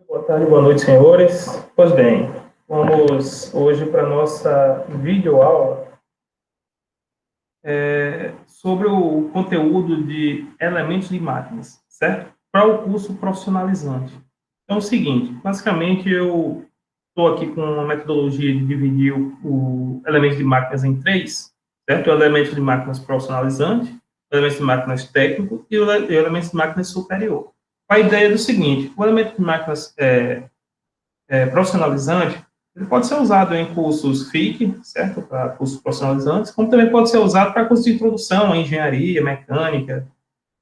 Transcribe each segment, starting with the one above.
Boa tarde, boa noite, senhores. Pois bem, vamos hoje para a nossa videoaula sobre o conteúdo de elementos de máquinas, certo? Para o curso profissionalizante. Então, é o seguinte, basicamente eu estou aqui com uma metodologia de dividir o elementos de máquinas em três, certo? O elemento de máquinas profissionalizante, o elemento de máquinas técnico e o elemento de máquinas superior. A ideia é do seguinte, o elemento de máquinas profissionalizante, ele pode ser usado em cursos FIC, certo? Para cursos profissionalizantes, como também pode ser usado para cursos de introdução à engenharia, mecânica,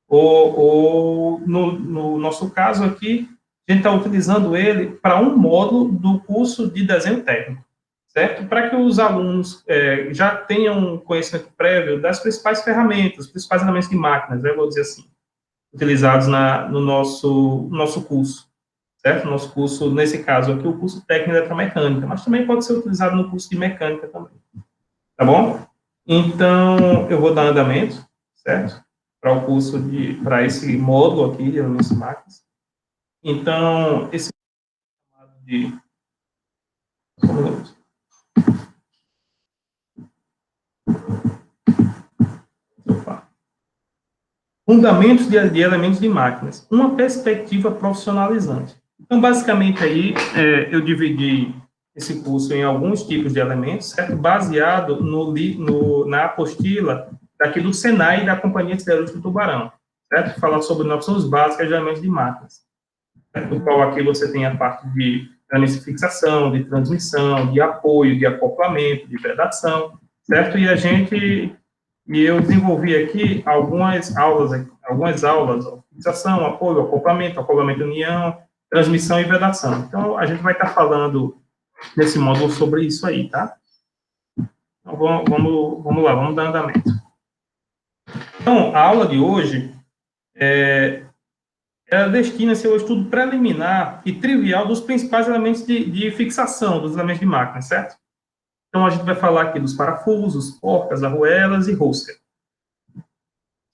ou no nosso caso aqui, a gente está utilizando ele para um módulo do curso de desenho técnico, certo? Para que os alunos já tenham um conhecimento prévio das principais ferramentas, principais elementos de máquinas, né, vou dizer assim, utilizados no nosso curso. Certo? Nosso curso, nesse caso aqui, o curso técnico de eletromecânica, mas também pode ser utilizado no curso de mecânica também. Tá bom? Então, eu vou dar andamento, certo? Para o curso para esse módulo aqui de elementos de máquinas. Então, esse de fundamentos de elementos de máquinas, uma perspectiva profissionalizante. Então, basicamente, aí, eu dividi esse curso em alguns tipos de elementos, certo? Baseado na apostila daqui do Senai e da Companhia Siderúrgica do Tubarão, certo? Falando sobre noções básicas de elementos de máquinas, certo? No qual aqui você tem a parte de elementos de fixação, de transmissão, de apoio, de acoplamento, de vedação, certo? E eu desenvolvi aqui algumas aulas, fixação, apoio, acoplamento união, transmissão e vedação. Então, a gente vai estar falando nesse módulo sobre isso aí, tá? Então, vamos lá, vamos dar andamento. Então, a aula de hoje ela destina-se ao estudo preliminar e trivial dos principais elementos de fixação, dos elementos de máquina, certo? Então, a gente vai falar aqui dos parafusos, porcas, arruelas e rosca.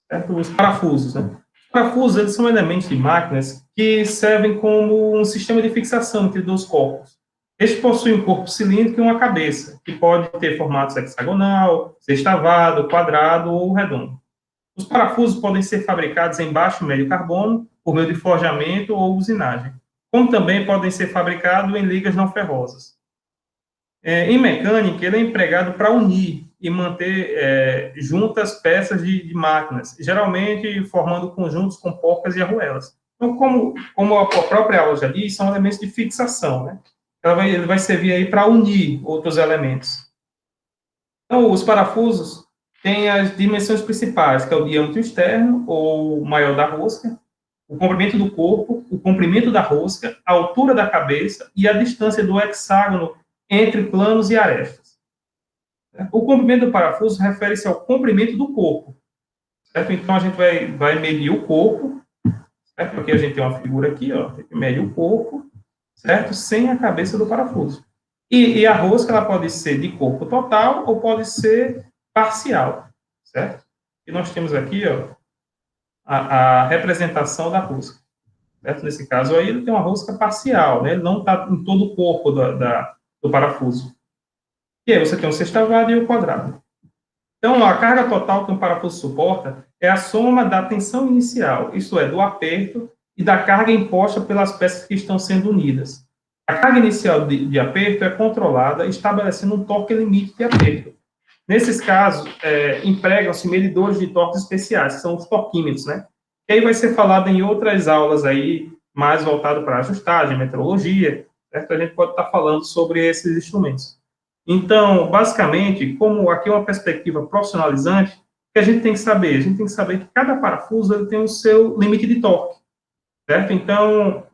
Certo? Os parafusos, né? Os parafusos, eles são elementos de máquinas que servem como um sistema de fixação entre dois corpos. Este possui um corpo cilíndrico e uma cabeça, que pode ter formatos hexagonal, sextavado, quadrado ou redondo. Os parafusos podem ser fabricados em baixo e médio carbono, por meio de forjamento ou usinagem, como também podem ser fabricados em ligas não ferrosas. Em mecânica, ele é empregado para unir e manter juntas peças de máquinas, geralmente formando conjuntos com porcas e arruelas. Então, como a própria aula já diz, são elementos de fixação, né? Ele vai servir aí para unir outros elementos. Então, os parafusos têm as dimensões principais, que é o diâmetro externo, ou maior da rosca, o comprimento do corpo, o comprimento da rosca, a altura da cabeça e a distância do hexágono entre planos e arestas. O comprimento do parafuso refere-se ao comprimento do corpo. Certo? Então, a gente vai medir o corpo, certo? Aqui a gente tem uma figura aqui, ó, que mede o corpo, certo? Sem a cabeça do parafuso. E a rosca, ela pode ser de corpo total ou pode ser parcial, certo? E nós temos aqui, ó, a representação da rosca. Certo? Nesse caso aí, ele tem uma rosca parcial, né? Ele não está em todo o corpo do parafuso. E aí você tem o sextavado e o quadrado. Então, a carga total que um parafuso suporta é a soma da tensão inicial, isto é, do aperto e da carga imposta pelas peças que estão sendo unidas. A carga inicial de aperto é controlada, estabelecendo um torque limite de aperto. Nesses casos, empregam-se medidores de torques especiais, que são os torquímetros, né? Que aí vai ser falado em outras aulas aí, mais voltado para ajustagem, metrologia, certo? A gente pode estar falando sobre esses instrumentos. Então, basicamente, como aqui é uma perspectiva profissionalizante, o que a gente tem que saber? A gente tem que saber que cada parafuso ele tem o seu limite de torque, certo? Então,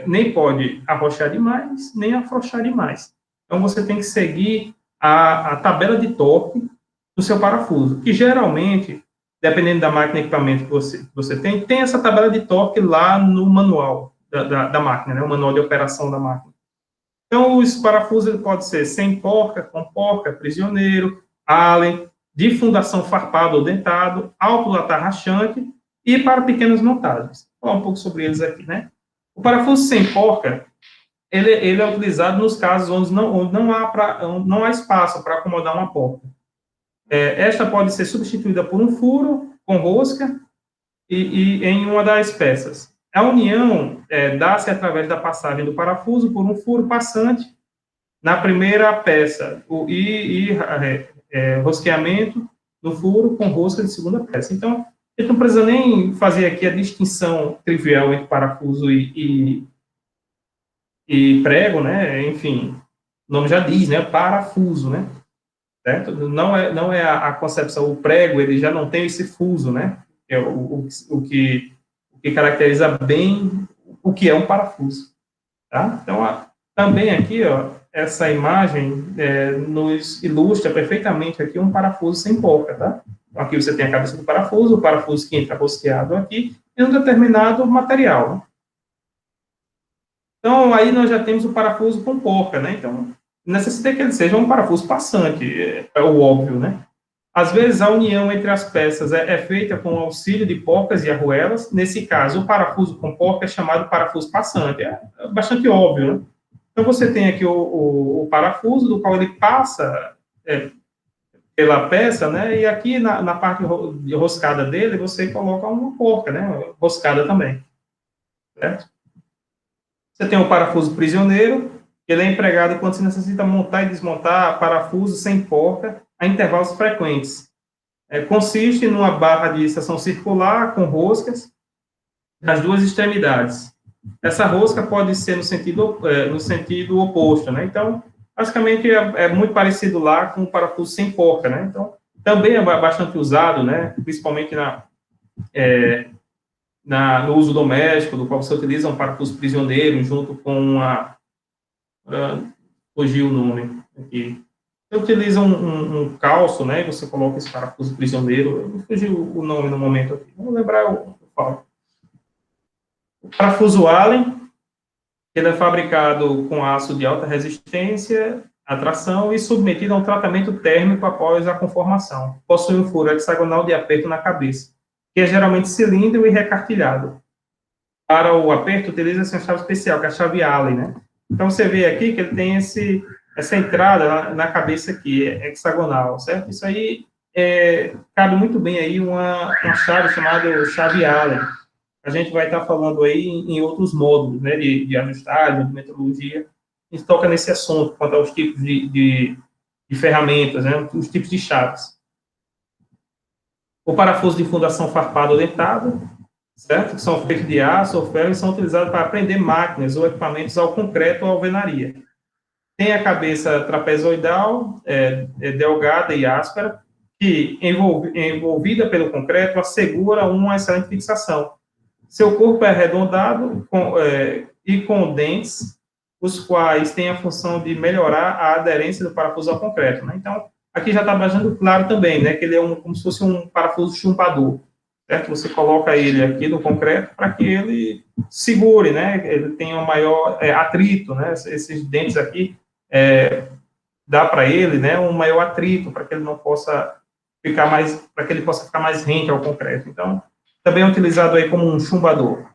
nem pode arrochar demais, nem afrouxar demais. Então, você tem que seguir a tabela de torque do seu parafuso, que geralmente, dependendo da máquina e equipamento que você tem essa tabela de torque lá no manual da máquina, né? O manual de operação da máquina. Então, os parafusos ele pode ser sem porca, com porca, prisioneiro, Allen, de fundação farpado ou dentado, alto latar rachante e para pequenas montagens. Vou falar um pouco sobre eles aqui, né? O parafuso sem porca, ele é utilizado nos casos onde não há espaço para acomodar uma porca. Esta pode ser substituída por um furo com rosca e em uma das peças. A união dá-se através da passagem do parafuso por um furo passante na primeira peça rosqueamento no furo com rosca de segunda peça. Então, a gente não precisa nem fazer aqui a distinção trivial entre parafuso e prego, né? Enfim, o nome já diz, né? Parafuso, né? Certo? Não é a concepção, o prego, ele já não tem esse fuso, né? É o que caracteriza bem o que é um parafuso, tá? Então, também aqui, ó, essa imagem nos ilustra perfeitamente aqui um parafuso sem porca, tá? Então, aqui você tem a cabeça do parafuso, o parafuso que entra rosqueado aqui, em um determinado material, né? Então, aí nós já temos o parafuso com porca, né? Então, necessita que ele seja um parafuso passante, é o óbvio, né? Às vezes, a união entre as peças é feita com o auxílio de porcas e arruelas. Nesse caso, o parafuso com porca é chamado parafuso passante. É bastante óbvio, né? Então, você tem aqui o parafuso, do qual ele passa pela peça, né? E aqui, na parte roscada dele, você coloca uma porca, né? Roscada também, certo? Você tem o parafuso prisioneiro, ele é empregado quando se necessita montar e desmontar parafusos sem porca a intervalos frequentes. Consiste numa barra de seção circular com roscas nas duas extremidades. Essa rosca pode ser no sentido oposto, né? Então, basicamente, é muito parecido lá com o parafuso sem porca, né? Então, também é bastante usado, né? Principalmente no uso doméstico, do qual você utiliza um parafuso prisioneiro junto com fugiu o nome aqui. Você utiliza um calço, né? E você coloca esse parafuso prisioneiro. Me fugiu o nome no momento aqui. Vamos lembrar, eu falo. O parafuso Allen, ele é fabricado com aço de alta resistência à tração e submetido a um tratamento térmico após a conformação. Possui um furo hexagonal de aperto na cabeça, que é geralmente cilíndrico e recartilhado. Para o aperto, utiliza-se uma chave especial, que é a chave Allen, né? Então, você vê aqui que ele tem essa entrada na cabeça aqui, hexagonal, certo? Isso aí cabe muito bem aí uma chave chamada chave Allen. A gente vai estar falando aí em outros módulos, né, de ajustagem, de metrologia. A gente toca nesse assunto, quanto aos tipos de ferramentas, né, os tipos de chaves. O parafuso de fundação farpado dentado, certo? Que são feitos de aço ou ferro e são utilizados para prender máquinas ou equipamentos ao concreto ou alvenaria. Tem a cabeça trapezoidal, delgada e áspera, que, envolvida pelo concreto, assegura uma excelente fixação. Seu corpo é arredondado e com dentes, os quais têm a função de melhorar a aderência do parafuso ao concreto, né? Então, aqui já está bastante claro também, né, que ele é como se fosse um parafuso chumpador, certo? Você coloca ele aqui no concreto para que ele segure, né? Ele tenha um maior atrito, né? Esses dentes aqui dá para ele, né, um maior atrito para que ele não possa ficar mais, para que ele possa ficar mais rente ao concreto. Então, também é utilizado aí como um chumbador.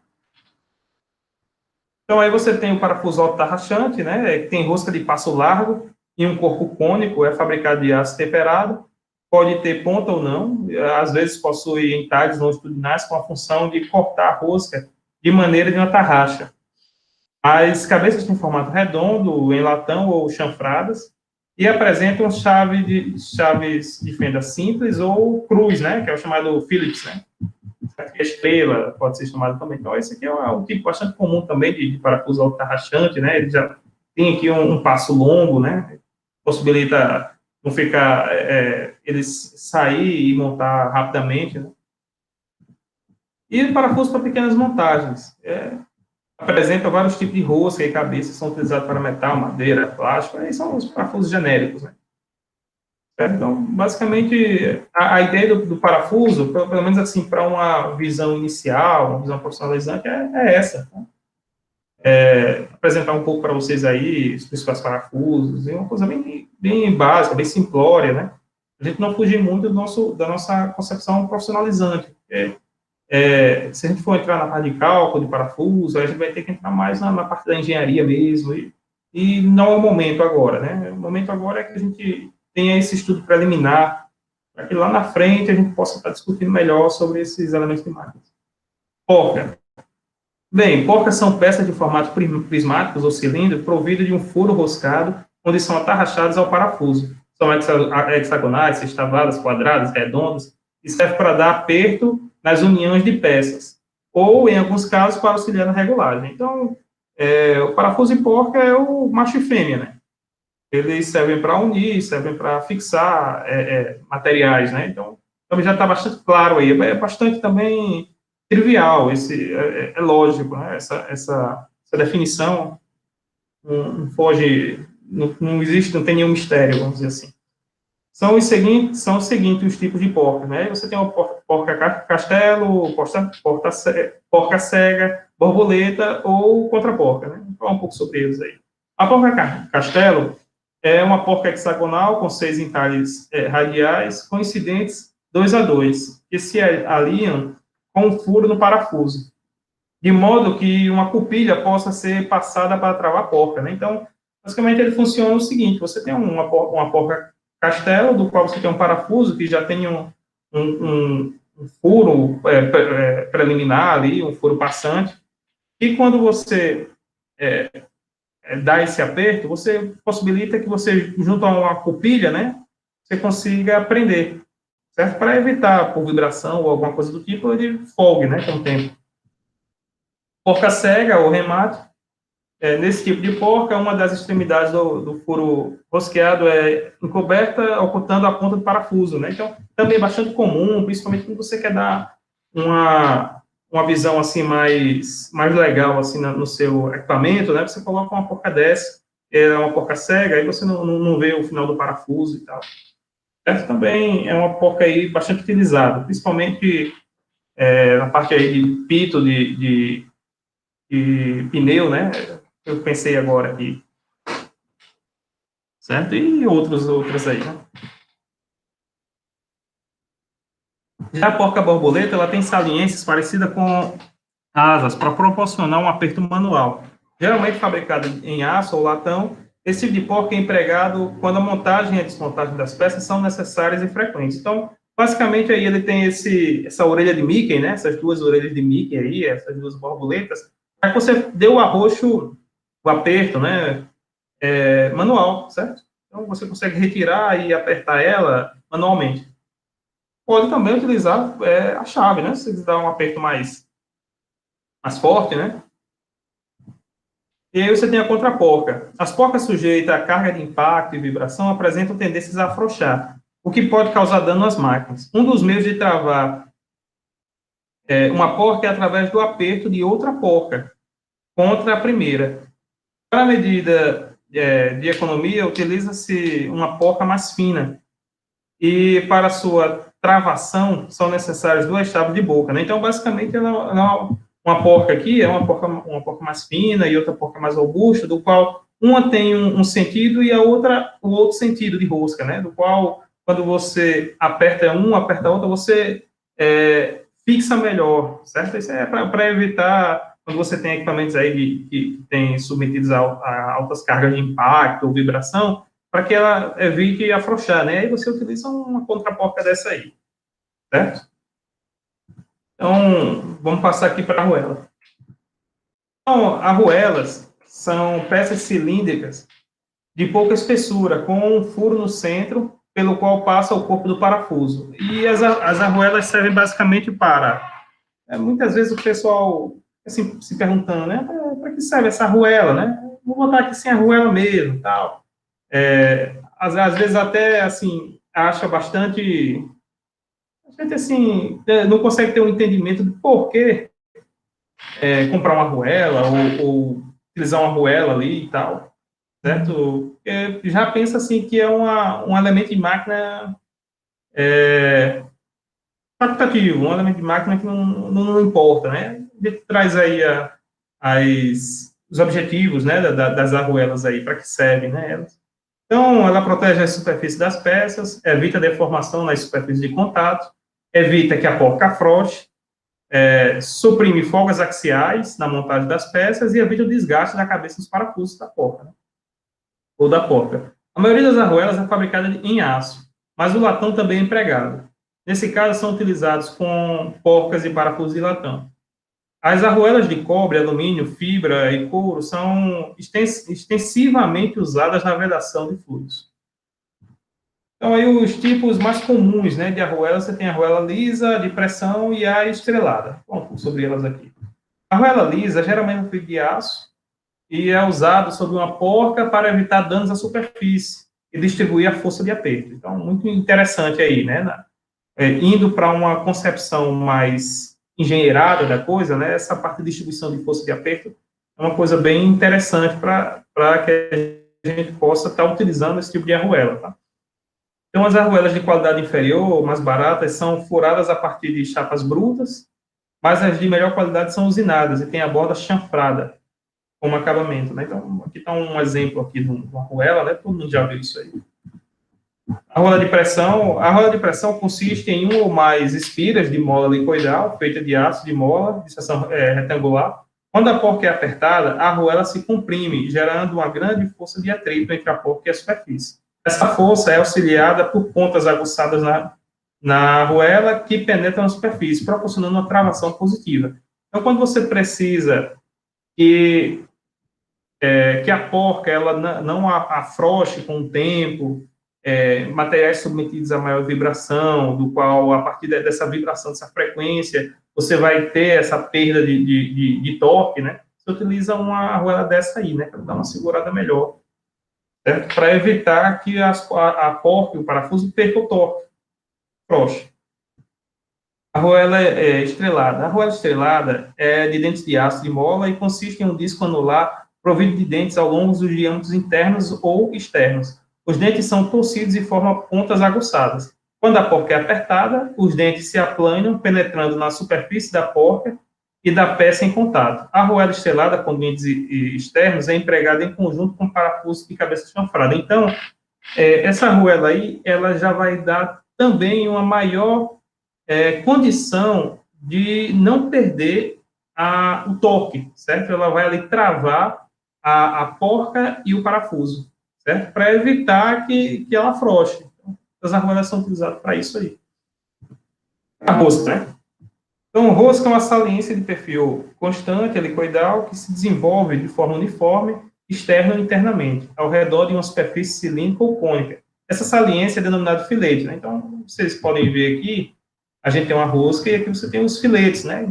Então, aí você tem o parafuso alto-rachante, né, que tem rosca de passo largo e um corpo cônico, é fabricado de aço temperado, pode ter ponta ou não, às vezes possui entalhes longitudinais com a função de cortar a rosca de maneira de uma tarraxa. As cabeças têm formato redondo, em latão ou chanfradas, e apresentam chaves de fenda simples ou cruz, né, que é o chamado Phillips, né? A estrela pode ser chamada também. Então, esse aqui é um tipo bastante comum também de parafuso alto-rachante, né? Ele já tem aqui um passo longo, né? Possibilita não ficar, eles sair e montar rapidamente, né? E parafuso para pequenas montagens. Apresenta vários tipos de rosca e cabeças, são utilizados para metal, madeira, plástico, aí são os parafusos genéricos, né? Então, basicamente, a ideia do parafuso, pelo menos assim, para uma visão inicial, uma visão profissionalizante, é essa. Né? Apresentar um pouco para vocês aí os principais parafusos, é uma coisa bem básica, bem simplória, né? A gente não fugir muito da nossa concepção profissionalizante. se a gente for entrar na parte de cálculo, de parafuso, a gente vai ter que entrar mais na parte da engenharia mesmo, e não é o momento agora, né? O momento agora é que a gente tenha esse estudo preliminar, para que lá na frente a gente possa estar discutindo melhor sobre esses elementos de máquina. Porca. Bem, porcas são peças de formato prismáticos ou cilindro provido de um furo roscado, onde são atarrachados ao parafuso. São hexagonais, sextavadas, quadradas, redondas, e serve para dar aperto nas uniões de peças, ou, em alguns casos, para auxiliar na regulagem. Então, o parafuso de porca é o macho e fêmea, né? Eles servem para unir, servem para fixar materiais, né? Então, também já está bastante claro aí. É bastante também trivial, é lógico, né? Essa definição não foge, não existe, não tem nenhum mistério, vamos dizer assim. São os seguintes os tipos de porca, né? Você tem a porca castelo, porca cega, borboleta ou contraporca, né? Vou falar um pouco sobre eles aí. A porca castelo é uma porca hexagonal com 6 entalhes radiais coincidentes 2 a 2, que se alinham com um furo no parafuso, de modo que uma cupilha possa ser passada para travar a porca, né? Então, basicamente, ele funciona o seguinte: você tem uma porca castelo, do qual você tem um parafuso que já tem um furo preliminar ali, um furo passante, e quando você dá esse aperto, você possibilita que você, junto a uma cupilha, né, você consiga prender, certo? Para evitar, por vibração ou alguma coisa do tipo, ele folgue, né, com o tempo. Porca cega, ou remate, nesse tipo de porca, uma das extremidades do furo rosqueado é encoberta, ocultando a ponta do parafuso, né? Então, também é bastante comum, principalmente quando você quer dar uma visão, assim, mais legal, assim, no seu equipamento, né? Você coloca uma porca dessa, é uma porca cega, aí você não vê o final do parafuso e tal. Essa também é uma porca aí bastante utilizada, principalmente na parte aí de pito, de pneu, né? Eu pensei agora aqui, certo? E outras aí, né? Já a porca-borboleta, ela tem saliências parecidas com asas, para proporcionar um aperto manual. Geralmente fabricada em aço ou latão, esse tipo de porca é empregado quando a montagem e a desmontagem das peças são necessárias e frequentes. Então, basicamente, aí ele tem essa orelha de Mickey, né? Essas duas orelhas de Mickey aí, essas duas borboletas, para que você dê o arroxo, o aperto, né? Manual, certo? Então, você consegue retirar e apertar ela manualmente. Pode também utilizar a chave, né? Se quiser dar um aperto mais forte, né? E aí você tem a contraporca. As porcas sujeitas à carga de impacto e vibração apresentam tendências a afrouxar, o que pode causar dano às máquinas. Um dos meios de travar uma porca é através do aperto de outra porca contra a primeira. Para a medida de economia, utiliza-se uma porca mais fina, e para sua travação são necessárias duas chaves de boca, né? Então, basicamente, uma porca aqui é uma porca mais fina e outra porca mais robusta, do qual uma tem um sentido e a outra o outro sentido de rosca, né? Do qual, quando você aperta aperta a outra, você fixa melhor, certo? Isso é para evitar, quando você tem equipamentos aí que tem submetidos a altas cargas de impacto ou vibração, para que ela evite afrouxar, né? Aí você utiliza uma contraporca dessa aí, certo? Então, vamos passar aqui para a arruela. Então, arruelas são peças cilíndricas de pouca espessura, com um furo no centro, pelo qual passa o corpo do parafuso. E as arruelas servem basicamente para... muitas vezes o pessoal assim, se perguntando, né? Para que serve essa arruela, né? Vou botar aqui sem arruela mesmo, tal. Às vezes até, assim, acha bastante... A gente, assim, não consegue ter um entendimento de por que comprar uma arruela ou utilizar uma arruela ali e tal, certo? Já pensa, assim, que é um elemento de máquina facultativo, um elemento de máquina que não importa, né? A gente traz aí os objetivos, né, das arruelas aí, para que servem, né? Então, ela protege a superfície das peças, evita deformação nas superfícies de contato, evita que a porca afrouxe, suprime folgas axiais na montagem das peças e evita o desgaste da cabeça dos parafusos da porca, né? Ou da porca. A maioria das arruelas é fabricada em aço, mas o latão também é empregado. Nesse caso, são utilizados com porcas e parafusos de latão. As arruelas de cobre, alumínio, fibra e couro são extensivamente usadas na vedação de fluidos. Então, aí os tipos mais comuns, né, de arruela, você tem a arruela lisa, de pressão e a estrelada. Bom, sobre elas aqui. A arruela lisa geralmente é feita de aço e é usado sobre uma porca para evitar danos à superfície e distribuir a força de aperto. Então, muito interessante aí, né, indo para uma concepção mais engenheirada da coisa, né, essa parte de distribuição de força de aperto é uma coisa bem interessante para que a gente possa estar utilizando esse tipo de arruela, tá? Então, as arruelas de qualidade inferior, mais baratas, são furadas a partir de chapas brutas, mas as de melhor qualidade são usinadas e tem a borda chanfrada como acabamento, né? Então, aqui está um exemplo aqui de uma arruela, né? Todo mundo já viu isso aí. A arruela de pressão consiste em uma ou mais espiras de mola helicoidal, feita de aço de mola, de seção retangular. Quando a porca é apertada, a arruela se comprime, gerando uma grande força de atrito entre a porca e a superfície. Essa força é auxiliada por pontas aguçadas na arruela que penetram na superfície, proporcionando uma travação positiva. Então, quando você precisa que a porca ela não afrouxe com o tempo, materiais submetidos a maior vibração, do qual, a partir dessa vibração, dessa frequência, você vai ter essa perda de torque, né? Você utiliza uma arruela dessa aí, né? Para dar uma segurada melhor, para evitar que a porca e o parafuso percam o torque. Frouxe. A arruela estrelada. A arruela estrelada é de dentes de aço de mola e consiste em um disco anular provido de dentes ao longo dos diâmetros internos ou externos. Os dentes são torcidos e formam pontas aguçadas. Quando a porca é apertada, os dentes se aplanam, penetrando na superfície da porca e da peça em contato. A arruela estrelada com dentes externos é empregada em conjunto com parafusos de cabeça chanfrada. Então, essa arruela aí, ela já vai dar também uma maior condição de não perder o torque, certo? Ela vai ali travar a porca e o parafuso, certo? Para evitar que ela afrouxe. Então, as arruelas são utilizadas para isso aí. A rosca, né? Então, rosca é uma saliência de perfil constante, helicoidal, que se desenvolve de forma uniforme, externa ou internamente, ao redor de uma superfície cilíndrica ou cônica. Essa saliência é denominada filete, né? Então, vocês podem ver aqui, a gente tem uma rosca e aqui você tem os filetes, né?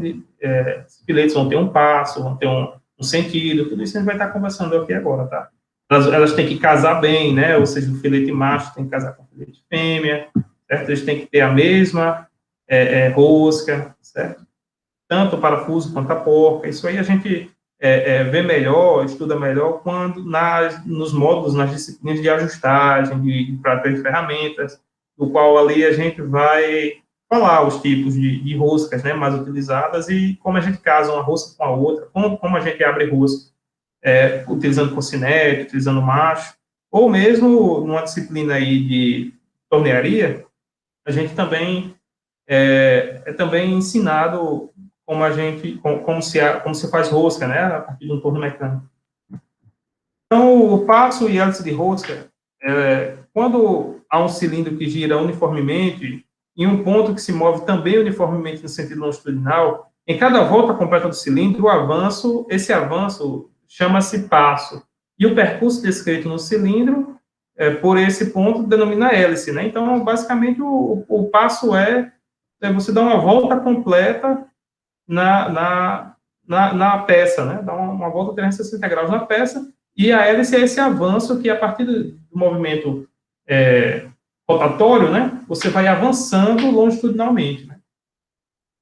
Os filetes vão ter um passo, vão ter um sentido, tudo isso a gente vai estar conversando aqui agora, tá? Elas têm que casar bem, né? Ou seja, o filete macho tem que casar com o filete fêmea, certo? Eles têm que ter a mesma rosca, certo? Tanto o parafuso quanto a porca. Isso aí a gente vê melhor, estuda melhor quando nos módulos, nas disciplinas de ajustagem, de prática de ferramentas, do qual ali a gente vai falar os tipos de roscas, né, mais utilizadas e como a gente casa uma rosca com a outra, como a gente abre rosca, utilizando cocinete, utilizando macho, ou mesmo numa disciplina aí de tornearia, a gente também também ensinado como se faz rosca, né, a partir de um torno mecânico. Então, o passo e hélice de rosca, quando há um cilindro que gira uniformemente em um ponto que se move também uniformemente no sentido longitudinal, em cada volta completa do cilindro, esse avanço chama-se passo. E o percurso descrito no cilindro, por esse ponto, denomina hélice, né? Então, basicamente, o passo você dar uma volta completa na peça, né? Dá uma volta 360 graus na peça, e a hélice é esse avanço que, a partir do movimento rotatório, né? Você vai avançando longitudinalmente, né?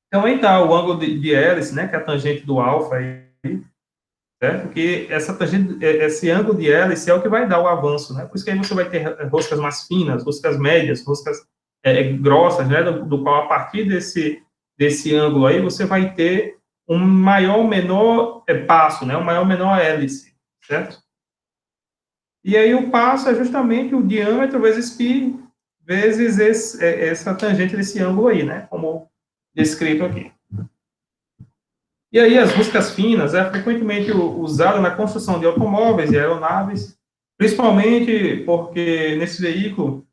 Então, aí está o ângulo de hélice, né? Que é a tangente do alfa, aí, certo? Porque esse ângulo de hélice é o que vai dar o avanço, né? Por isso que aí você vai ter roscas mais finas, roscas médias, roscas grossas, né? Do qual, a partir desse ângulo aí, você vai ter um maior ou menor passo, né? Um maior ou menor hélice, certo? E aí o passo é justamente o diâmetro vezes π, vezes essa tangente desse ângulo aí, né? Como descrito aqui. E aí as roscas finas é frequentemente usada na construção de automóveis e aeronaves, principalmente porque nesse veículo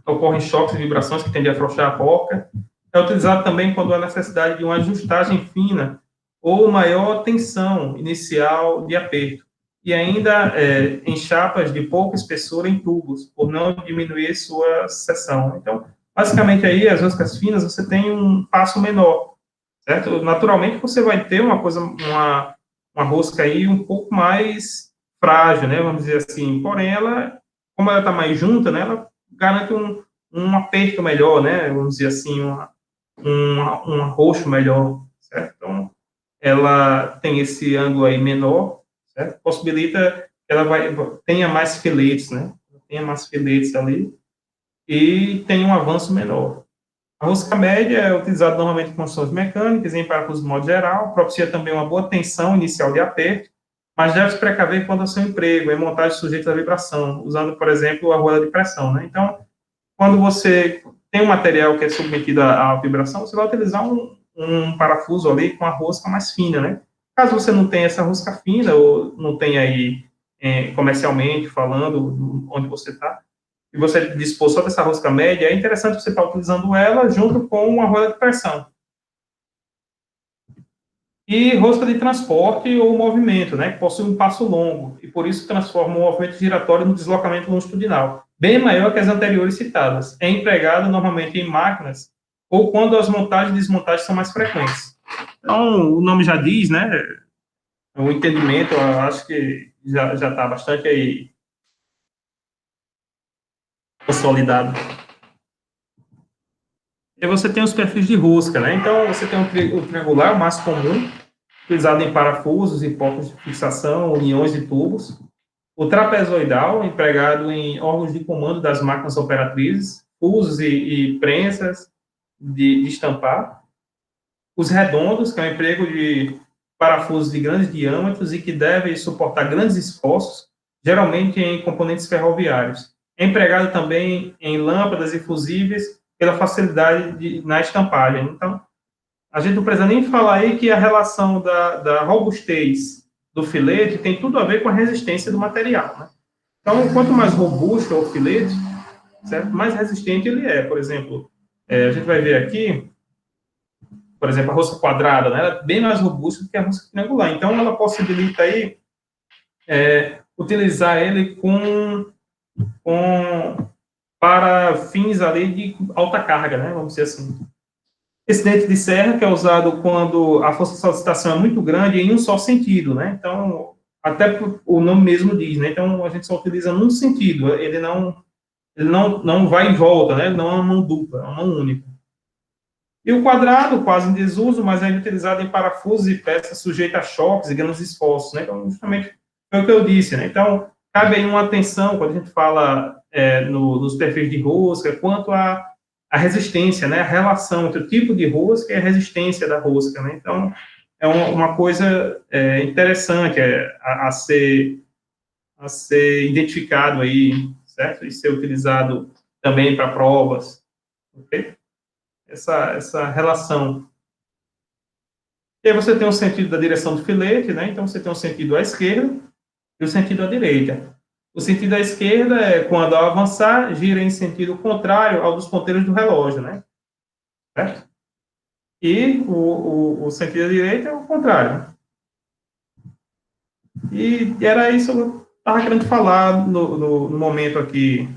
ocorrem choques e vibrações que tendem a afrouxar a porca. É utilizado também quando há necessidade de uma ajustagem fina ou maior tensão inicial de aperto. E ainda em chapas de pouca espessura em tubos, por não diminuir sua seção. Então, basicamente aí, as roscas finas, você tem um passo menor, certo? Naturalmente, você vai ter uma rosca aí um pouco mais frágil, né? Vamos dizer assim. Porém, ela, como ela está mais junta, né? Ela garante um aperto melhor, né? Vamos dizer assim, um arroxo melhor, certo? Então, ela tem esse ângulo aí menor, certo? Possibilita que ela tenha mais filetes, né? Tenha mais filetes ali e tenha um avanço menor. A rosca média é utilizada normalmente em construções mecânicas, em parafusos de modo geral, propicia também uma boa tensão inicial de aperto, mas deve se precaver quanto ao seu emprego, em montagem sujeita à vibração, usando, por exemplo, a argola de pressão, né? Então, quando você tem um material que é submetido à vibração, você vai utilizar um parafuso ali com a rosca mais fina, né? Caso você não tenha essa rosca fina, ou não tenha aí comercialmente falando onde você está, e você dispor só dessa rosca média, é interessante você estar utilizando ela junto com uma roda de pressão. E rosca de transporte ou movimento, né, que possui um passo longo, e por isso transforma o movimento giratório no deslocamento longitudinal, bem maior que as anteriores citadas. É empregado normalmente em máquinas ou quando as montagens e desmontagens são mais frequentes. Então, o nome já diz, né, o entendimento, eu acho que já está bastante aí consolidado. E você tem os perfis de rosca, né? Então, você tem o triangular, o mais comum, utilizado em parafusos e porcos de fixação, uniões de tubos. O trapezoidal, empregado em órgãos de comando das máquinas operatrizes, fusos e prensas de estampar. Os redondos, que é o emprego de parafusos de grandes diâmetros e que devem suportar grandes esforços, geralmente em componentes ferroviários. É empregado também em lâmpadas e fusíveis pela facilidade na estampagem. Então, a gente não precisa nem falar aí que a relação da robustez do filete tem tudo a ver com a resistência do material, né? Então, quanto mais robusto é o filete, certo? Mais resistente ele é. Por exemplo, a gente vai ver aqui, por exemplo, a rosca quadrada, né? Ela é bem mais robusta do que a rosca triangular. Então, ela possibilita aí utilizar ele para fins ali de alta carga, né? Vamos dizer assim. Esse dente de serra, que é usado quando a força de solicitação é muito grande em um só sentido, né? Então, até o nome mesmo diz, né? Então, a gente só utiliza num sentido, ele não vai em volta, né? Não é uma mão dupla, é uma mão única. E o quadrado, quase em desuso, mas ainda utilizado em parafusos e peças sujeitas a choques e grandes esforços, né? Então, justamente foi o que eu disse, né? Então, cabe aí uma atenção quando a gente fala nos perfis de rosca, quanto à resistência, né? A relação entre o tipo de rosca e a resistência da rosca, né? Então, é uma coisa interessante a ser identificado aí, certo? E ser utilizado também para provas, ok? Essa relação. E aí você tem o sentido da direção do filete, né? Então você tem o sentido à esquerda e o sentido à direita. O sentido à esquerda é quando, ao avançar, gira em sentido contrário ao dos ponteiros do relógio, né? Certo? E o sentido à direita é o contrário. E era isso que eu estava querendo falar no momento aqui,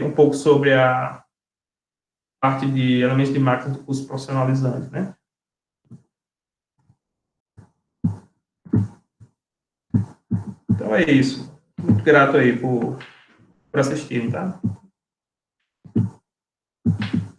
um pouco sobre a parte de elementos de máquina do curso profissionalizante, né? Então é isso. Muito grato aí por assistirem, tá?